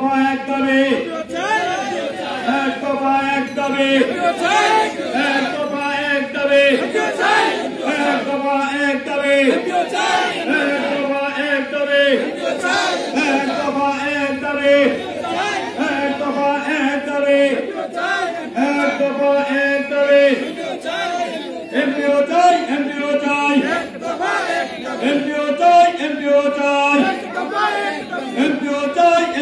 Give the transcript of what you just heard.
দফা এক দাবি এক দফা এক দাবি এক দফা এক দাবি এক দফা এক দাবি এক দফা এক দাবি এক দফা এক দাবি এক দফা এক দাবি এক দফা এক দাবি এমপিও চাই এমপিও চাই এমপিও চাই এমপিও চাই এমপিও চাই